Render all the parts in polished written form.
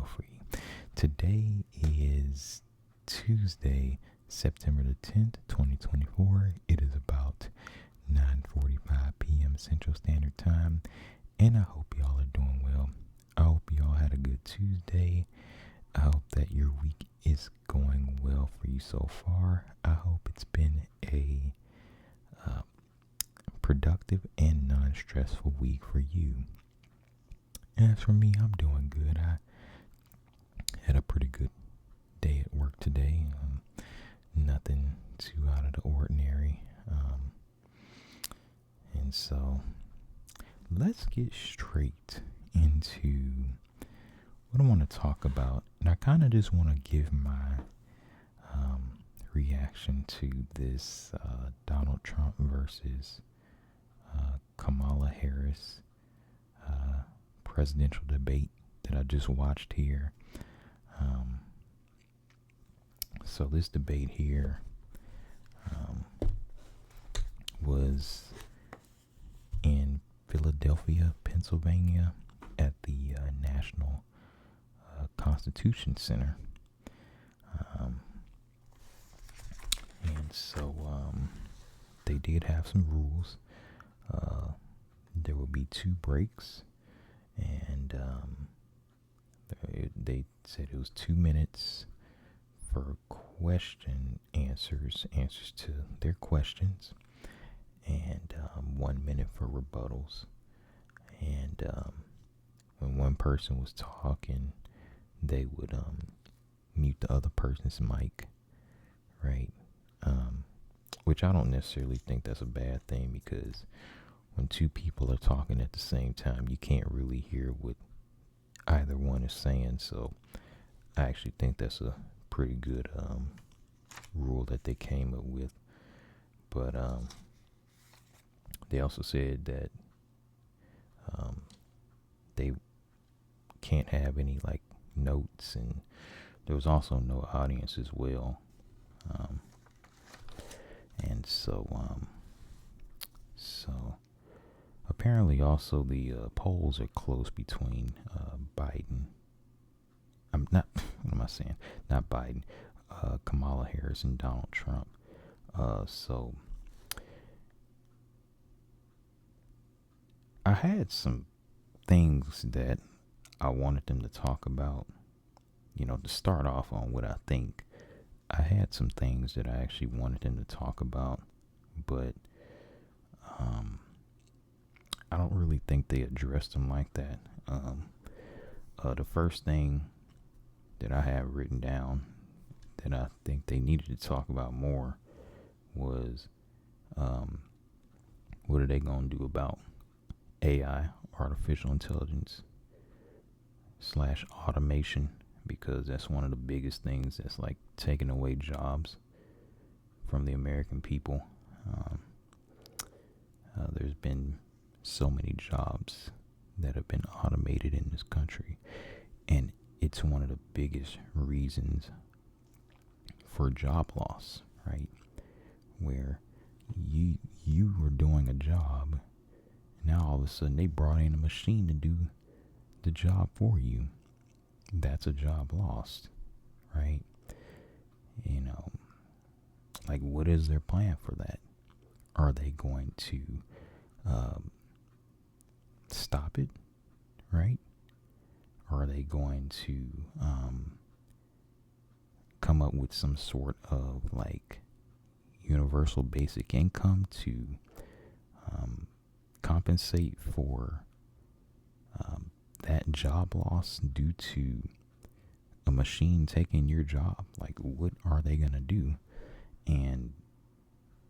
well for you. Today is Tuesday, September the 10th, 2024. It is about 9:45 p.m. Central Standard Time, and I hope y'all are doing well. I hope y'all had a good Tuesday. I hope that your week is going well for you so far. I hope it's been a productive and non-stressful week for you. As for me, I'm doing good. I had a pretty good day at work today. Nothing too out of the ordinary. And so let's get straight into what I want to talk about. And I kind of just want to give my reaction to this Donald Trump versus Kamala Harris presidential debate that I just watched here. So this debate here was in Philadelphia, Pennsylvania, at the National Constitution Center. And so they did have some rules. There would be 2 breaks, and they said it was 2 minutes for answers to their questions, and 1 minute for rebuttals. And when one person was talking, they would mute the other person's mic, right? Which I don't necessarily think that's a bad thing, because when 2 people are talking at the same time, you can't really hear what either one is saying. So I actually think that's a pretty good rule that they came up with. But they also said that they can't have any like notes, and there was also no audience as well. And so apparently also the polls are close between Biden. I'm not. What am I saying? Not Biden. Kamala Harris and Donald Trump. So I had some things that I wanted them to talk about. To start off on what I think. I had some things that I actually wanted them to talk about, but I don't really think they addressed them like that. The first thing that I have written down that I think they needed to talk about more was what are they going to do about AI, artificial intelligence / automation, because that's one of the biggest things that's like taking away jobs from the American people. There's been so many jobs that have been automated in this country, and it's one of the biggest reasons for job loss, right? Where you were doing a job, now all of a sudden they brought in a machine to do the job for you. That's a job lost, right? Like, what is their plan for that? Are they going to stop it, right? Or are they going to come up with some sort of like universal basic income to compensate for that job loss due to a machine taking your job? Like, what are they going to do? And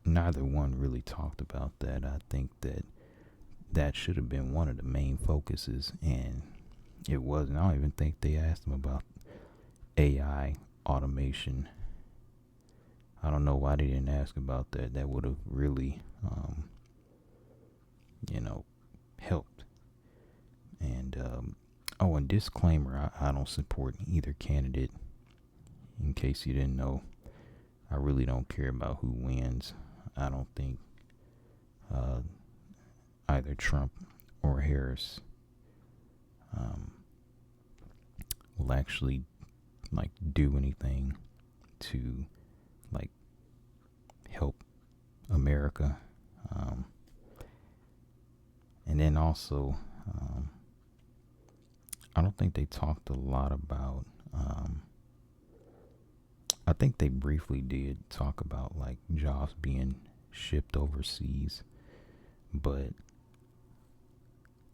neither one really talked about that. I think that should have been one of the main focuses, and it wasn't. I don't even think they asked them about AI automation. I don't know why they didn't ask about that. That would have really, helped. And, and disclaimer, I don't support either candidate. In case you didn't know, I really don't care about who wins. I don't think either Trump or Harris will actually like do anything to like help America. And then also, I don't think they talked a lot about. I think they briefly did talk about like jobs being shipped overseas, but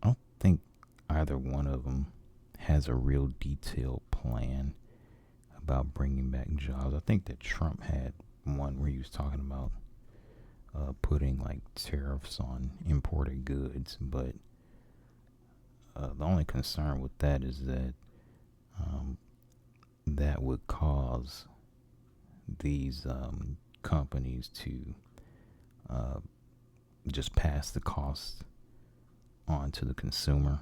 I don't think either one of them has a real detailed plan about bringing back jobs. I think that Trump had one where he was talking about putting like tariffs on imported goods, but the only concern with that is that that would cause these companies to just pass the cost on to the consumer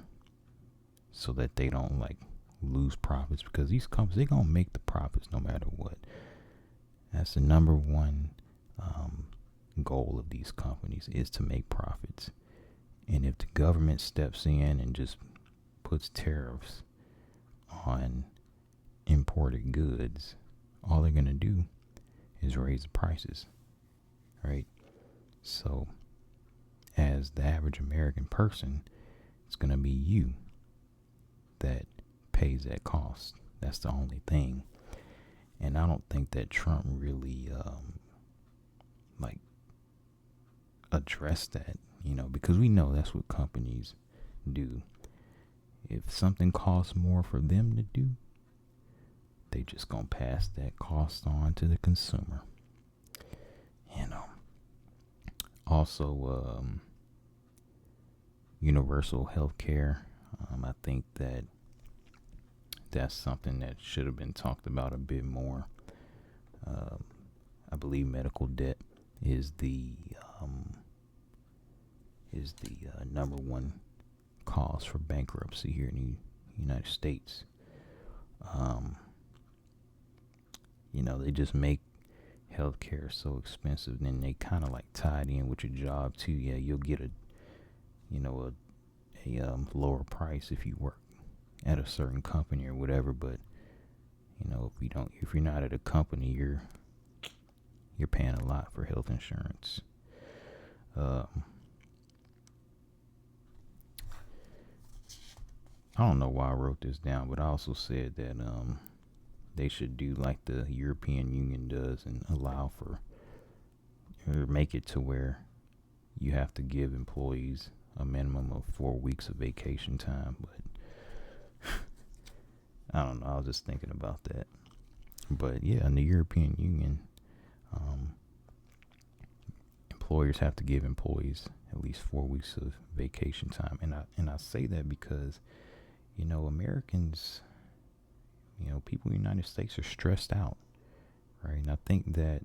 so that they don't like lose profits, because these companies, they're gonna make the profits no matter what. That's the number one goal of these companies, is to make profits. And if the government steps in and just puts tariffs on imported goods, all they're gonna do is raise the prices, right? So as the average American person, it's gonna be you that pays that cost. That's the only thing. And I don't think that Trump really like addressed that, because we know that's what companies do. If something costs more for them to do, they just gonna pass that cost on to the consumer. Also, universal health care. I think that that's something that should have been talked about a bit more. I believe medical debt is the number one cause for bankruptcy here in the United States. They just make healthcare so expensive, and then they kind of like tied in with your job too. Yeah, you'll get a lower price if you work at a certain company or whatever, but if you're not at a company, you're paying a lot for health insurance. I don't know why I wrote this down, but I also said that they should do like the European Union does and allow for, or make it to where you have to give employees a minimum of 4 weeks of vacation time. But I don't know, I was just thinking about that. But yeah, in the European Union, employers have to give employees at least 4 weeks of vacation time. And I say that because Americans, people in the United States are stressed out, right? And I think that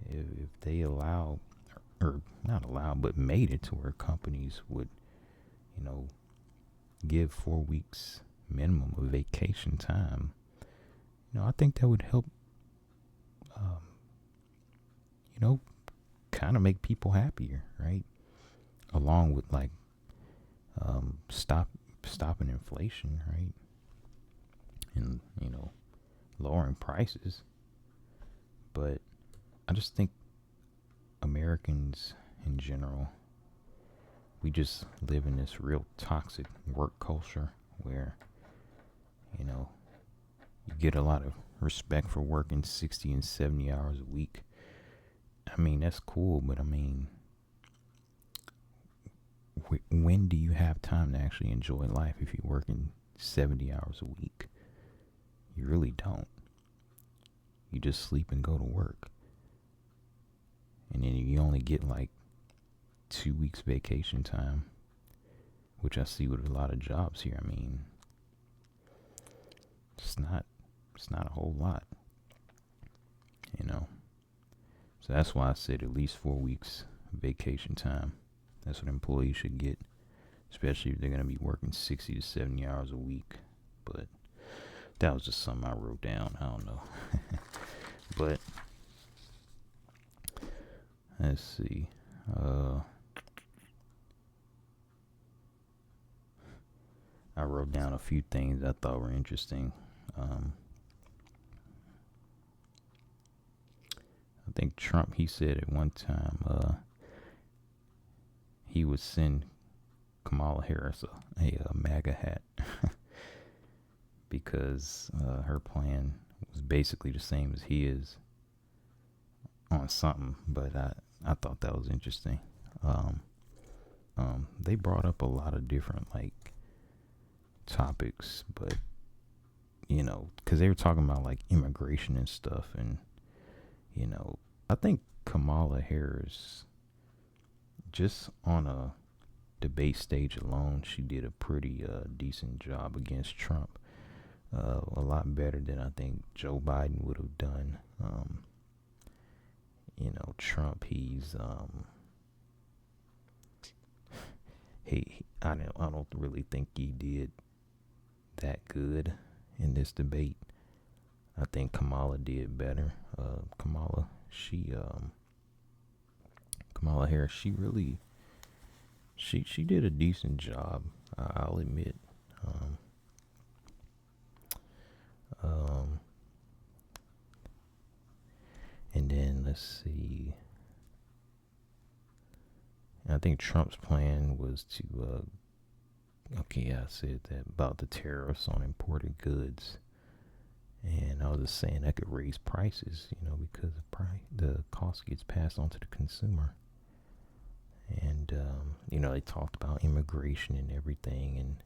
if they allow, or not allow, but made it to where companies would, give 4 weeks minimum of vacation time, I think that would help, kind of make people happier, right? Along with like stopping inflation, right? And lowering prices. But I just think Americans in general, we just live in this real toxic work culture where you get a lot of respect for working 60 and 70 hours a week. I mean, that's cool, but I mean, when do you have time to actually enjoy life if you're working 70 hours a week? You really don't. You just sleep and go to work. And then you only get like 2 weeks vacation time, which I see with a lot of jobs here. I mean, it's not a whole lot, So that's why I said at least 4 weeks vacation time. That's what employees should get, especially if they're going to be working 60 to 70 hours a week. But that was just something I wrote down. I don't know. But let's see. I I wrote down a few things I thought were interesting. I think Trump, he said at one time, he would send Kamala Harris a MAGA hat because her plan was basically the same as his on something. But I thought that was interesting. They brought up a lot of different like topics, but because they were talking about like immigration and stuff, and I think Kamala Harris, just on a debate stage alone, she did a pretty decent job against Trump. A lot better than I think Joe Biden would have done. Trump, I don't really think he did that good in this debate. I think Kamala did better. Kamala Harris, she did a decent job. I'll admit. And then let's see. I think Trump's plan was to. Okay, I said that about the tariffs on imported goods. And I was just saying that could raise prices, because the cost gets passed on to the consumer. And, they talked about immigration and everything. And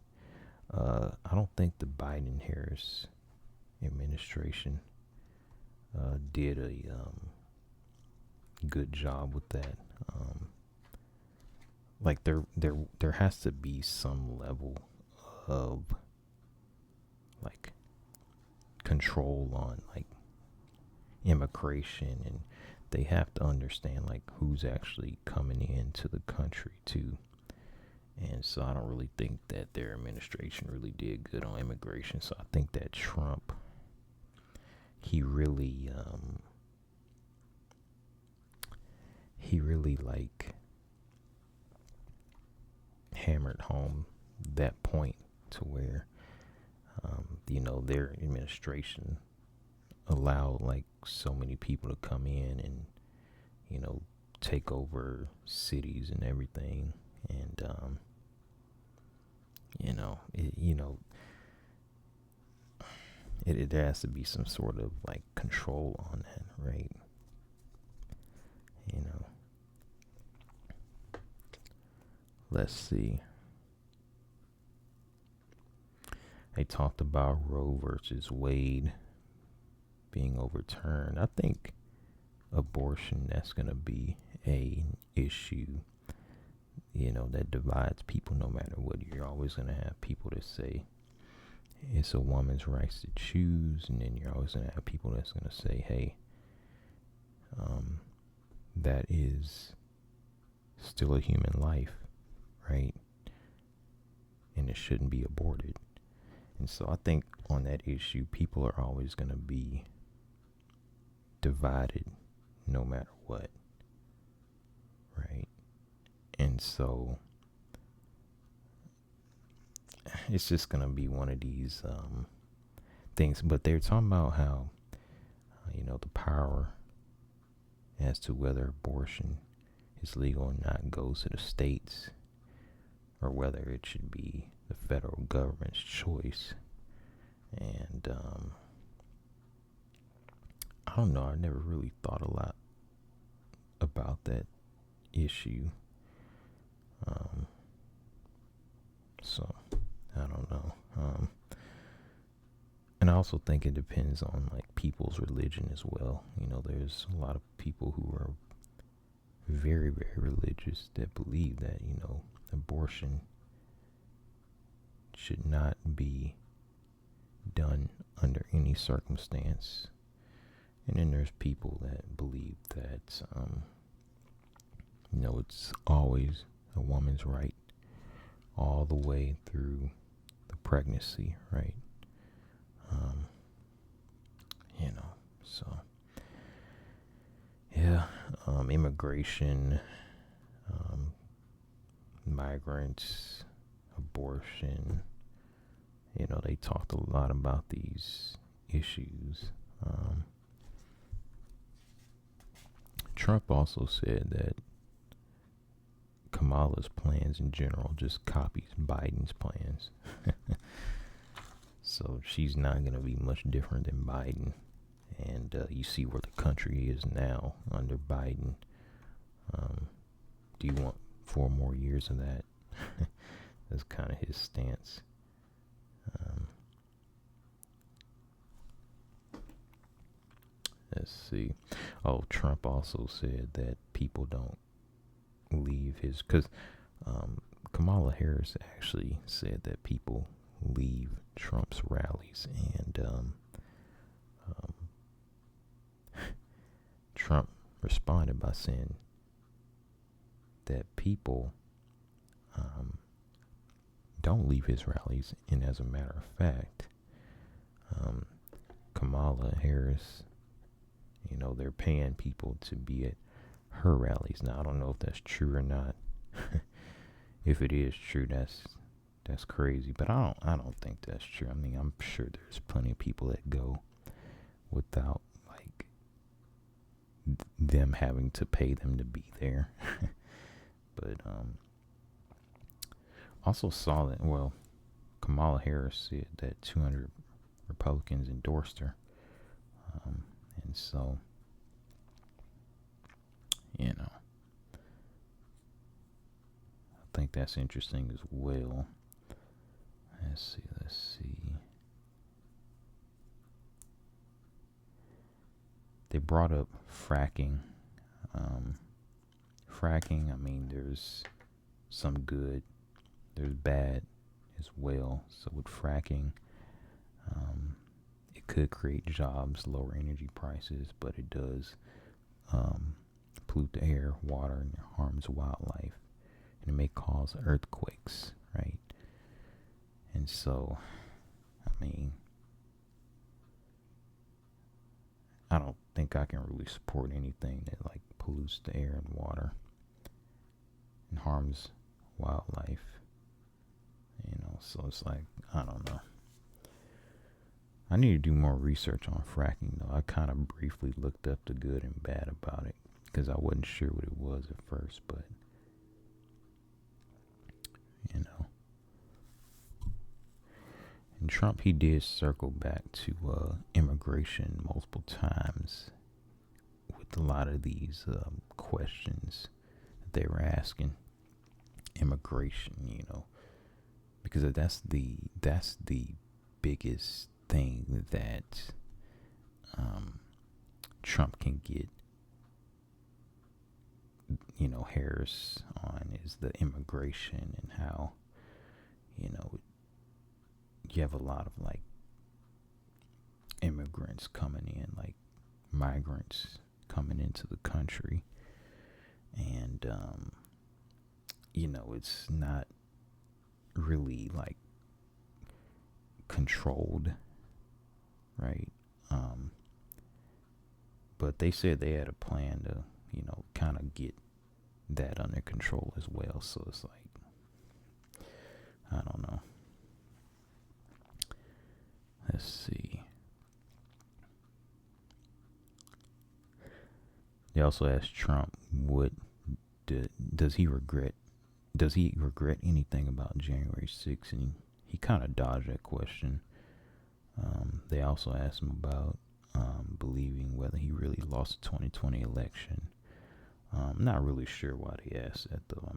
I don't think the Biden-Harris administration did a good job with that. Like there has to be some level of like control on like immigration, and they have to understand like who's actually coming into the country too. And so I don't really think that their administration really did good on immigration. So I think that Trump, he really like hammered home that point to where their administration allowed like so many people to come in and take over cities and everything. And there has to be some sort of like control on that, right? Let's see. They talked about Roe versus Wade being overturned. I think abortion, that's going to be an issue, that divides people no matter what. You're always going to have people that say it's a woman's rights to choose, and then you're always going to have people that's going to say, hey, that is still a human life, right? And it shouldn't be aborted. And so I think on that issue, people are always going to be divided no matter what, right? And so it's just going to be one of these things. But they're talking about how, the power as to whether abortion is legal or not goes to the states, or whether it should be the federal government's choice. And I don't know, I never really thought a lot about that issue. So I don't know. And I also think it depends on like people's religion as well. There's a lot of people who are very, very religious that believe that, abortion should not be done under any circumstance. And then there's people that believe that, it's always a woman's right all the way through the pregnancy, right? So yeah, immigration, migrants, abortion, They talked a lot about these issues. Trump also said that Kamala's plans in general just copies Biden's plans. So she's not going to be much different than Biden. And you see where the country is now under Biden. Do you want 4 more years of that? That's kind of his stance. Let's see. Oh, Trump also said that people don't leave his... Because Kamala Harris actually said that people leave Trump's rallies. And Trump responded by saying that people don't leave his rallies. And as a matter of fact, Kamala Harris, they're paying people to be at her rallies. Now, I don't know if that's true or not. If it is true, that's crazy. But I don't think that's true. I mean, I'm sure there's plenty of people that go without them having to pay them to be there. But also saw that, Kamala Harris said that 200 Republicans endorsed her. And so, I think that's interesting as well. Let's see. They brought up fracking. Fracking, I mean, there's some good, there's bad as well. So with fracking, it could create jobs, lower energy prices, but it does pollute the air, water, and it harms wildlife. And it may cause earthquakes, right? And so, I mean, I don't think I can really support anything that pollutes the air and water and harms wildlife. So it's I don't know. I need to do more research on fracking, though. I kind of briefly looked up the good and bad about it because I wasn't sure what it was at first, but And Trump, he did circle back to immigration multiple times with a lot of these questions that they were asking. Immigration, because that's the biggest thing that Trump can get, Harris on, is the immigration and how, you have a lot of immigrants coming in, migrants coming into the country, and it's not really controlled, right? But they said they had a plan to kind of get that under control as well. So it's I don't know. Let's see. They also asked Trump, does he regret anything about January 6th? And he kind of dodged that question. They also asked him about believing whether he really lost the 2020 election. I'm not really sure why they asked that, though.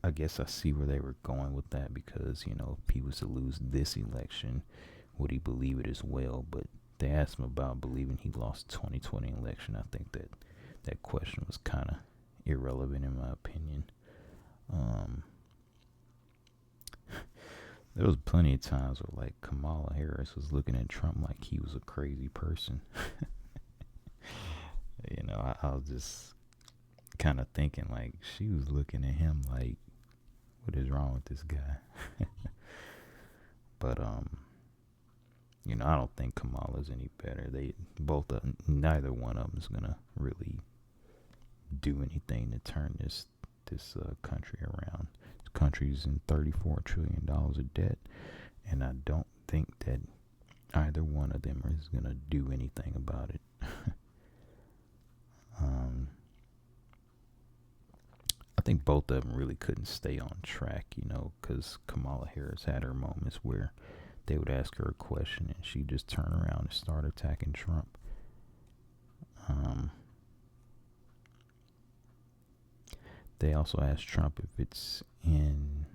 I guess I see where they were going with that, because, if he was to lose this election, would he believe it as well? But they asked him about believing he lost the 2020 election. I think that question was kind of irrelevant in my opinion. There was plenty of times where Kamala Harris was looking at Trump like he was a crazy person. I was just kind of thinking she was looking at him like, what is wrong with this guy? But I don't think Kamala's any better. Neither one of them is gonna really do anything to turn this country around. It's country's in $34 trillion of debt, and I don't think that either one of them is going to do anything about it. I think both of them really couldn't stay on track, because Kamala Harris had her moments where they would ask her a question and she'd just turn around and start attacking Trump. They also asked Trump if it's in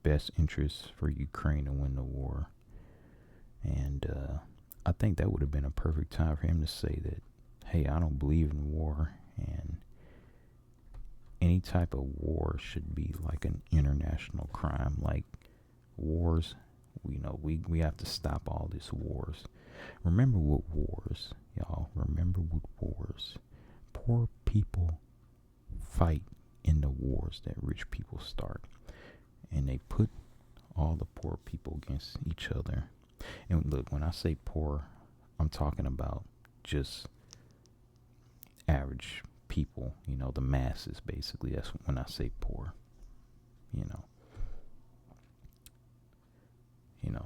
best interest for Ukraine to win the war. And I think that would have been a perfect time for him to say that, hey, I don't believe in war, and any type of war should be like an international crime. Like wars, we have to stop all these wars. Remember what wars, y'all. Remember what wars. Poor people fight in the wars that rich people start. And they put all the poor people against each other. And look, when I say poor, I'm talking about just average people, the masses, basically. That's when I say poor,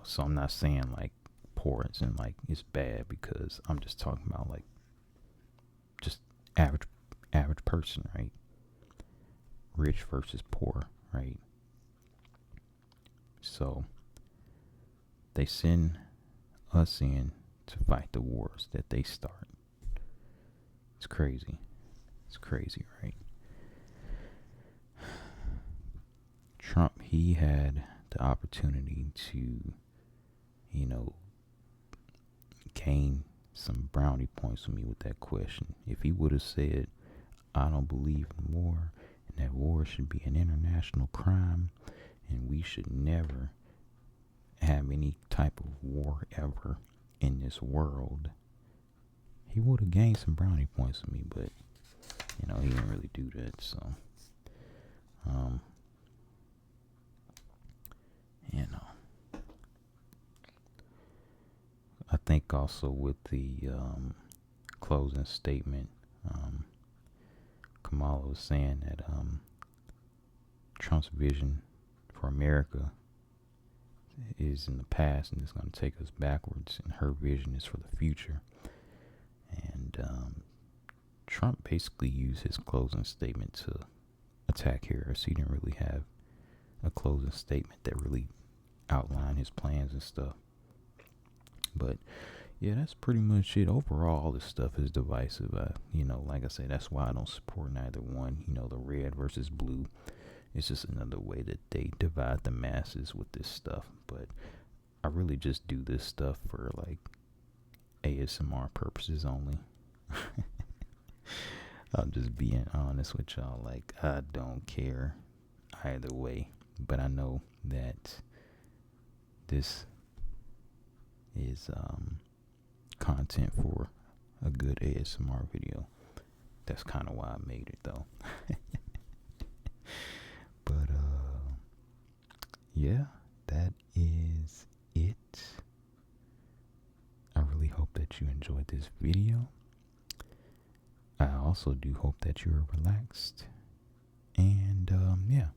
so I'm not saying like poor as in like it's bad, because I'm just talking about like just average person, right? Rich versus poor, right? So they send us in to fight the wars that they start. It's crazy. It's crazy, right? Trump, he had the opportunity to, gain some brownie points with me with that question. If he would have said, I don't believe in war, and that war should be an international crime, and we should never have any type of war ever in this world, he would have gained some brownie points with me, but he didn't really do that. So I think also with the closing statement, Kamala was saying that Trump's vision for America is in the past and it's going to take us backwards, and her vision is for the future. And Trump basically used his closing statement to attack Harris. He didn't really have a closing statement that really outlined his plans and stuff. But yeah, that's pretty much it. Overall, all this stuff is divisive. Like I said, that's why I don't support neither one. The red versus blue. It's just another way that they divide the masses with this stuff. But I really just do this stuff for like ASMR purposes only. I'm just being honest with y'all. Like, I don't care either way. But I know that this is content for a good ASMR video. That's kind of why I made it, though. But yeah, that is it. I really hope that you enjoyed this video. I also do hope that you are relaxed. And yeah,